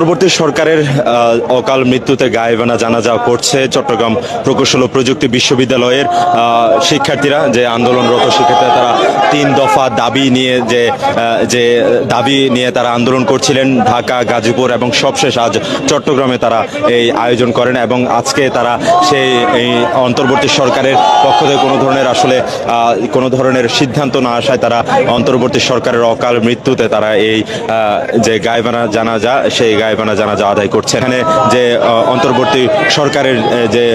অন্তর্বর্তী সরকারের অকাল মৃত্যুতে গায়েবানা জানাজা করছে চট্টগ্রাম প্রকৌশল ও প্রযুক্তি বিশ্ববিদ্যালয়ের শিক্ষার্থীরা। যে আন্দোলনরত শিক্ষার্থীরা তারা 3 দফা দাবি নিয়ে যে দাবি নিয়ে তারা আন্দোলন করছিলেন ঢাকা, গাজীপুর এবং সবশেষ আজ চট্টগ্রামে তারা এই আয়োজন করেন। এবং আজকে তারা সেই এই অন্তর্বর্তী সরকারের পক্ষ থেকে কোনো ধরনের সিদ্ধান্ত না আসায় তারা অন্তর্বর্তী সরকারের অকাল মৃত্যুতে তারা এই যে গায়েবানা জানাজা সেই গায়েবানা জানাজা আদায় করছে। এখানে যে অন্তর্বর্তী সরকারের যে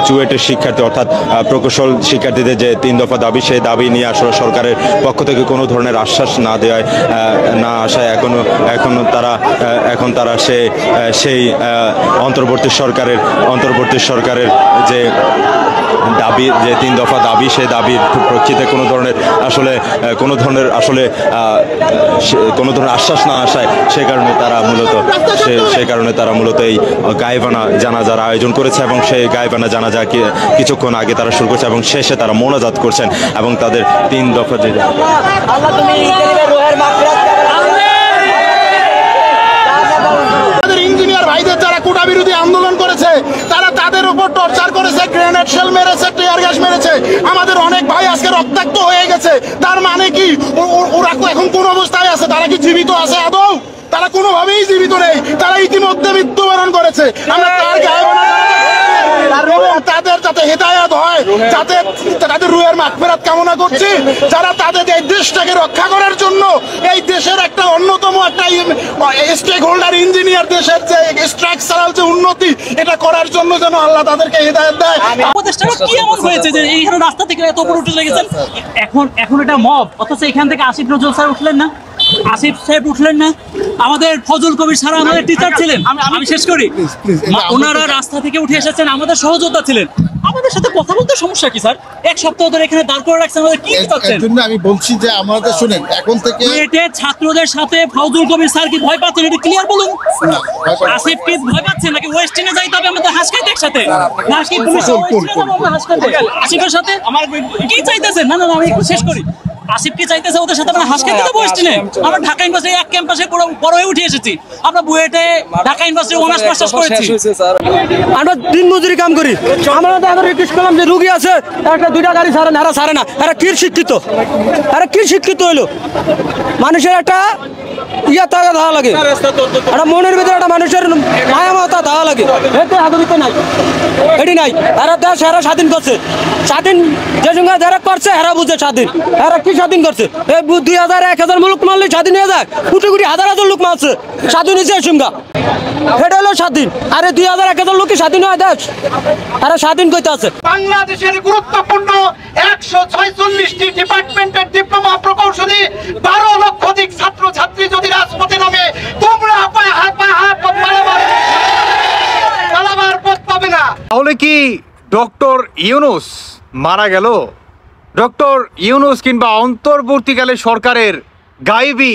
চুয়েটের শিক্ষার্থী অর্থাৎ প্রকৌশল শিক্ষার্থীদের যে 3 দফা দাবি, সেই দাবি নিয়ে আসলে সরকারের পক্ষ থেকে কোনো ধরনের আশ্বাস না আসায় এখন তারা সেই অন্তর্বর্তী সরকারের যে দাবি, যে 3 দফা দাবি, সেই দাবির প্রেক্ষিতে কোনো ধরনের আশ্বাস না আসায় সে কারণে তারা মূলত এই গায়েবানা জানাজার আয়োজন করেছে। এবং সেই গায়েবানা জানাজা কিছুক্ষণ আগে তারা শুরু করছে এবং শেষে তারা মোনাজাত করছেন এবং তাদের 3 দফা যে ইঞ্জিনিয়ার ভাইদের যারা কোটা বিরোধী আন্দোলন করেছে তারা তাদের উপর টর্চার করেছে, গ্রেনেড শেল মেরেছে, টিয়ার গ্যাস মেরেছে। আমাদের অনেক ভাই আজকে রক্তাক্ত হয়ে গেছে। তার মানে কি ওরা এখন কোন অবস্থায় আছে? তারা কি জীবিত আছে আদৌ? তারা কোনোভাবেই জীবিত নেই, তারা ইতিমধ্যে মৃত্যুবরণ করেছে। আমরা তার গায়েবানা তাদের যাতে হেদায়েত হয়, যাতে তাদের রুহের মাগফিরাত কামনা করছি। যারা তাদের এই দেশটাকে রক্ষা করার জন্য, এই দেশের একটা অন্যতম একটা স্টেক হোল্ডার ইঞ্জিনিয়ার, দেশের যে স্ট্রাকচারাল যে উন্নতি, এটা করার জন্য যেন আল্লাহ তাদেরকে হেদায়েত দেয়। কি এমন হয়েছে যে এইখানে রাস্তা থেকে এত উপরে উঠে লেগেছেন? এখন এটা মব, অথচ এখান থেকে আসিফ নজরুল স্যার উঠলেন না, আসিফ সাহেব উঠলেন না, আমাদের ফজল কবির সারা আমাদের টিচার ছিলেন। আমি শেষ করি, ওনারা রাস্তা থেকে উঠে এসেছেন, আমাদের সহযোদ্ধা ছিলেন। আমাদের সাথে কথা বলতে সমস্যা কি স্যার? 1 সপ্তাহ ধরে এখানে দাঁড় করে রাখছেন, আমাদের কি চাচ্ছেন? আমি বলছি যে আমাদের শুনেন, এখন থেকে ছাত্রদের সাথে ফজল কবির স্যার কি ভয় পাচ্ছেন? এটা ক্লিয়ার বলুন। আসিফ কি ভয় পাচ্ছেন নাকি ওয়েস্টিনে যাইতে হবে আমাদের হাসখাইতে একসাথে? নাকি পুলিশ ওয়েস্টিনে যাবো আমরা হাসখাইতে আসিফের সাথে? আমার কি চাইতেছেন? না আমি একটু শেষ করি। আসিফ কি চাইতেছে ওদের সাথে আমরা হাসখাইতে যাবো ওয়েস্টিনে? আমরা ঢাকা ইউনিভার্সিটি এক ক্যাম্পাসে বড় হয়ে উঠে এসেছি। আমরা বুয়েটে ঢাকা ইউনিভার্সিটি অনার্স মাস্টার্স করেছি। আমরা দিন মজুরি কাম করি। আমরা তাদের রিকোয়েস্ট করলাম যে রুগী আছে, একটা 2টা গাড়ি ছাড়ে না। এরা কি শিক্ষিত হইলো? মানুষের একটা তাকে ধাওয়া লাগে, একটা মনের ভিতরে একটা মানুষের মায়া মমতা ধাওয়া লাগে। এতে হাতবিতে নাই, এটি নাই। এরা দেশ এরা স্বাধীন করছে, স্বাধীন যে সঙ্গে যারা করছে এরা বুঝে স্বাধীন। এরা কি স্বাধীন করছে? এই 2000 1000 লোক মারলে স্বাধীন হয়ে যায়, কোটি হাজার লোক মারছে, স্বাধীন হয়েছে এই সঙ্গে। এটা হলো স্বাধীন। আরে 2000 1000 লোক কি স্বাধীন হয় দেশ? আরে স্বাধীন করতে আছে। বাংলাদেশের গুরুত্বপূর্ণ 146টি ডিপার্টমেন্টের ডিপ্লোমা প্রকৌশলী 12 লক্ষাধিক ছাত্র ছাত্রী যদি রাজপথে নামে, তোমরা পালাবার পথ পাবে না। তাহলে কি ডক্টর ইউনূস মারা গেল? ডক্টর ইউনূস কিংবা অন্তর্বর্তীকালে সরকারের গায়েবী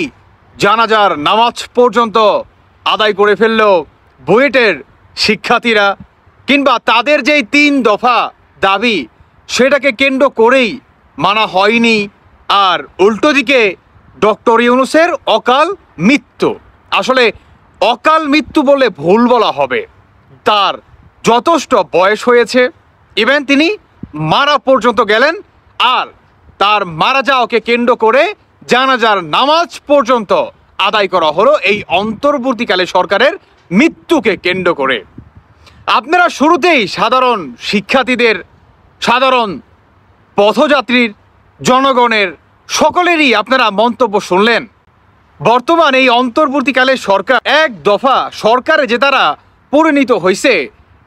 জানাজার নামাজ পর্যন্ত আদায় করে ফেলল বুয়েটের শিক্ষার্থীরা, কিংবা তাদের যেই 3 দফা দাবি সেটাকে কেন্দ্র করেই মানা হয়নি। আর উল্টো দিকে ডক্টর ইউনূসের অকাল মৃত্যু, আসলে অকাল মৃত্যু বলে ভুল বলা হবে। তার যথেষ্ট বয়স হয়েছে, ইভেন তিনি মারা পর্যন্ত গেলেন। আর তার মারা যাওয়াকে কেন্দ্র করে জানাজার নামাজ পর্যন্ত আদায় করা হলো এই অন্তর্বর্তীকালে সরকারের মৃত্যুকে কেন্দ্র করে। আপনারা শুরুতেই সাধারণ শিক্ষার্থীদের, সাধারণ পথযাত্রীর, জনগণের সকলেরই আপনারা মন্তব্য শুনলেন। বর্তমান এই অন্তর্বর্তীকালে সরকার 1 দফা সরকারে যে তারা পরিণত হয়েছে,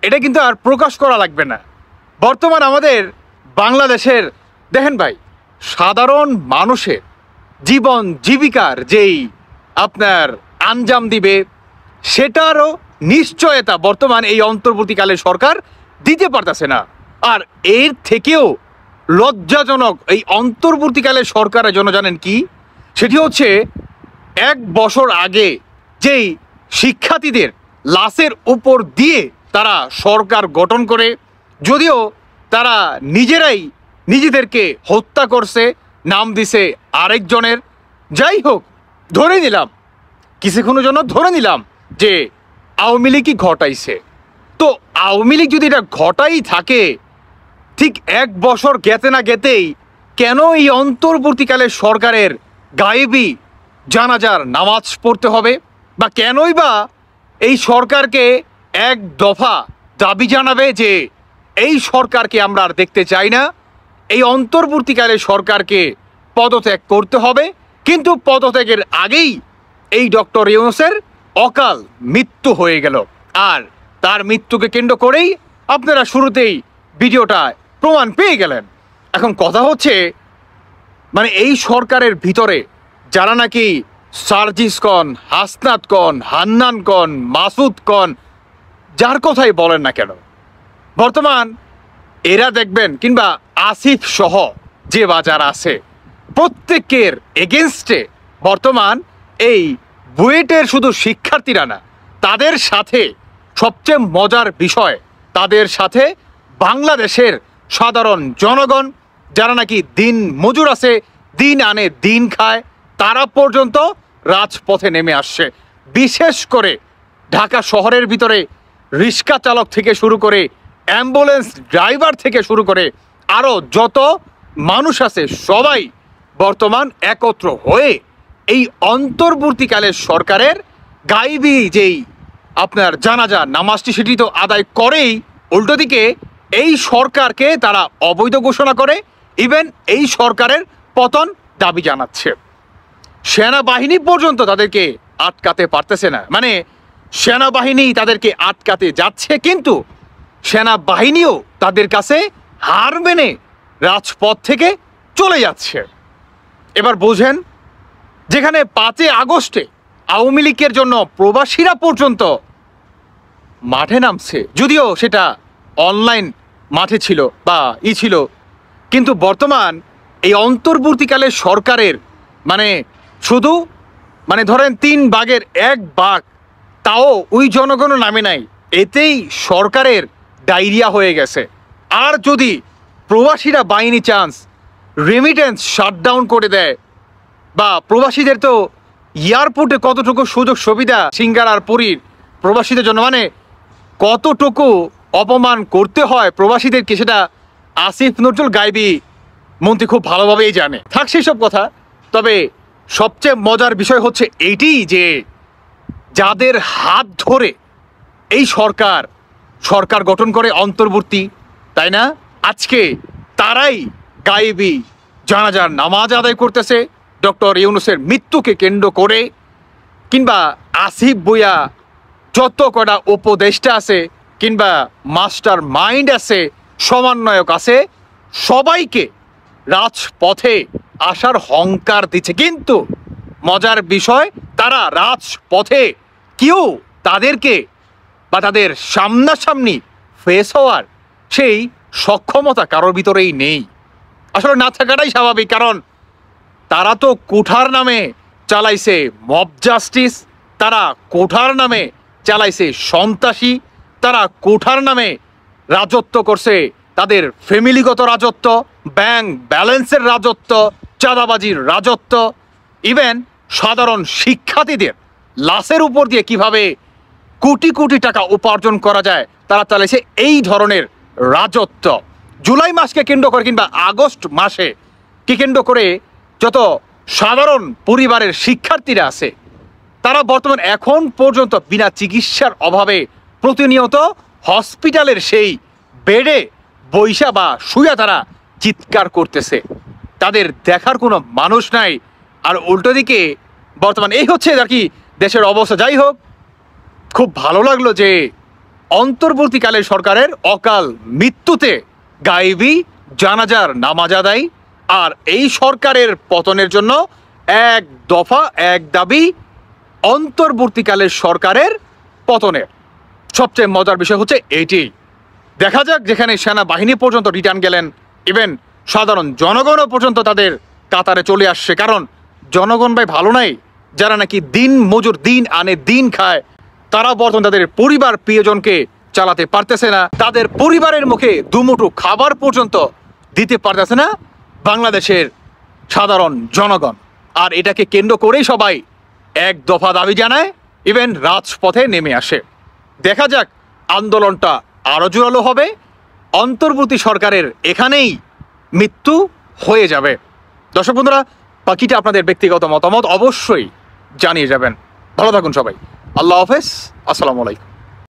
এটা কিন্তু আর প্রকাশ করা লাগবে না। বর্তমান আমাদের বাংলাদেশের দেখেন ভাই, সাধারণ মানুষের জীবন জীবিকার যেই আপনার আঞ্জাম দিবে, সেটারও নিশ্চয়তা বর্তমান এই অন্তর্বর্তীকালে সরকার দিতে পারতেছে না। আর এর থেকেও লজ্জাজনক এই অন্তর্বর্তীকালে সরকারের জন্য জানেন কি? সেটি হচ্ছে 1 বছর আগে যেই শিক্ষার্থীদের লাশের উপর দিয়ে তারা সরকার গঠন করে, যদিও তারা নিজেরাই নিজেদেরকে হত্যা করছে, নাম দিছে আরেকজনের। যাই হোক, ধরে নিলাম কিছুক্ষণের জন্য, ধরে নিলাম যে আওয়ামী লীগই ঘটাইছে। তো আওয়ামী লীগ যদি এটা ঘটাই থাকে, ঠিক 1 বছর গেতে না গেতেই কেন এই অন্তর্বর্তীকালে সরকারের গায়েবী জানাজার নামাজ পড়তে হবে, বা কেনই বা এই সরকারকে এক দফা দাবি জানাবে যে এই সরকারকে আমরা আর দেখতে চাই না, এই অন্তর্বর্তীকালে সরকারকে পদত্যাগ করতে হবে। কিন্তু পদত্যাগের আগেই এই ডক্টর ইউনূসের অকাল মৃত্যু হয়ে গেল। আর তার মৃত্যুকে কেন্দ্র করেই আপনারা শুরুতেই ভিডিওটা প্রমাণ পেয়ে গেলেন। এখন কথা হচ্ছে, মানে এই সরকারের ভিতরে যারা নাকি সার্জিস কন, হাসনাত কন, হান্নান কন, মাসুদ কন, যার কথাই বলেন না কেন, বর্তমান এরা দেখবেন, কিংবা আসিফ সহ যে বাজার আছে, প্রত্যেকের এগেনস্টে বর্তমান এই বুয়েটের শুধু শিক্ষার্থীরা না, তাদের সাথে সবচেয়ে মজার বিষয়, তাদের সাথে বাংলাদেশের সাধারণ জনগণ যারা নাকি দিন মজুর আছে, দিন আনে দিন খায়, তারা পর্যন্ত রাজপথে নেমে আসছে। বিশেষ করে ঢাকা শহরের ভিতরে রিক্সা চালক থেকে শুরু করে, অ্যাম্বুলেন্স ড্রাইভার থেকে শুরু করে আরও যত মানুষ আছে, সবাই বর্তমান একত্র হয়ে এই অন্তর্বর্তীকালের সরকারের গায়েবী যেই আপনার জানাজা নামাজটি, সেটি তো আদায় করেই উল্টো দিকে এই সরকারকে তারা অবৈধ ঘোষণা করে, ইভেন এই সরকারের পতন দাবি জানাচ্ছে। সেনাবাহিনী পর্যন্ত তাদেরকে আটকাতে পারতেছে না, মানে সেনাবাহিনী তাদেরকে আটকাতে যাচ্ছে, কিন্তু সেনাবাহিনীও তাদের কাছে হার মেনে রাজপথ থেকে চলে যাচ্ছে। এবার বোঝেন, যেখানে 5 আগস্টে আওয়ামী লীগের জন্য প্রবাসীরা পর্যন্ত মাঠে নামছে, যদিও সেটা অনলাইন মাঠে ছিল বা ছিল, কিন্তু বর্তমান এই অন্তর্বর্তীকালে সরকারের মানে শুধু মানে ধরেন 3 ভাগের 1 ভাগ তাও ওই জনগণও নামে নাই, এতেই সরকারের ডায়রিয়া হয়ে গেছে। আর যদি প্রবাসীরা বাহিনী চান্স রেমিটেন্স শাটডাউন করে দেয়, বা প্রবাসীদের তো এয়ারপোর্টে কতটুকু সুযোগ সুবিধা সিঙ্গার আর পুরীর প্রবাসীদের জন্য, মানে কতটুকু অপমান করতে হয় প্রবাসীদেরকে, সেটা আসিফ নজরুল গায়েবী মন্ত্রী খুব ভালোভাবেই জানে। থাক সেসব কথা, তবে সবচেয়ে মজার বিষয় হচ্ছে এইটি যে যাদের হাত ধরে এই সরকার গঠন করে অন্তর্বর্তী, তাই না, আজকে তারাই গায়েবী জানাজার নামাজ আদায় করতেছে ডক্টর ইউনূসের মৃত্যুকে কেন্দ্র করে। কিংবা আসিফ ভুঁইয়া যত কটা উপদেষ্টা আছে, কিংবা মাস্টার মাইন্ড আছে, সমন্বয়ক আছে, সবাইকে রাজপথে আসার হংকার দিচ্ছে। কিন্তু মজার বিষয়, তারা রাজপথে কেউ তাদেরকে বা তাদের সামনাসামনি ফেস হওয়ার সেই সক্ষমতা কারোর ভিতরেই নেই। আসলে না থাকাটাই স্বাভাবিক, কারণ তারা তো কোঠার নামে চালাইছে মব জাস্টিস, তারা কোঠার নামে চালাইছে সন্ত্রাসী, তারা কোঠার নামে রাজত্ব করছে, তাদের ফ্যামিলিগত রাজত্ব, ব্যাংক ব্যালেন্সের রাজত্ব, চাঁদাবাজির রাজত্ব, ইভেন সাধারণ শিক্ষার্থীদের লাশের উপর দিয়ে কিভাবে কোটি কোটি টাকা উপার্জন করা যায়, তারা চালাইছে এই ধরনের রাজত্ব। জুলাই মাসকে কেন্দ্র করে কিংবা আগস্ট মাসে কি কেন্দ্র করে যত সাধারণ পরিবারের শিক্ষার্থীরা আছে, তারা বর্তমান এখন পর্যন্ত বিনা চিকিৎসার অভাবে প্রতিনিয়ত হসপিটালের সেই বেডে বৈশা বা শুয়া তারা চিৎকার করতেছে, তাদের দেখার কোনো মানুষ নাই। আর উল্টো দিকে বর্তমান এই হচ্ছে আর কি দেশের অবস্থা। যাই হোক, খুব ভালো লাগলো যে অন্তর্বর্তীকালে সরকারের অকাল মৃত্যুতে গায়েবী জানাজার নামাজ আদায়, আর এই সরকারের পতনের জন্য এক দফা এক দাবি অন্তর্বর্তীকালের সরকারের পতনের। সবচেয়ে মজার বিষয় হচ্ছে এইটি, দেখা যাক যেখানে সেনাবাহিনী পর্যন্ত রিটার্ন গেলেন, ইভেন সাধারণ জনগণও পর্যন্ত তাদের কাতারে চলে আসছে। কারণ জনগণ ভাই ভালো নাই, যারা নাকি দিন মজুর, দিন আনে দিন খায়, তারা বর্তমান তাদের পরিবার প্রিয়জনকে চালাতে পারতেছে না, তাদের পরিবারের মুখে দুমুঠো খাবার পর্যন্ত দিতে পারতেছে না বাংলাদেশের সাধারণ জনগণ। আর এটাকে কেন্দ্র করেই সবাই এক দফা দাবি জানায়, ইভেন রাজপথে নেমে আসে। দেখা যাক আন্দোলনটা আরো জোরালো হবে, অন্তর্বর্তী সরকারের এখানেই মৃত্যু হয়ে যাবে। দর্শক বন্ধুরা, বাকিটা আপনাদের ব্যক্তিগত মতামত অবশ্যই জানিয়ে যাবেন। ভালো থাকুন সবাই। আল্লাহ হাফেজ, আসসালামু আলাইকুম।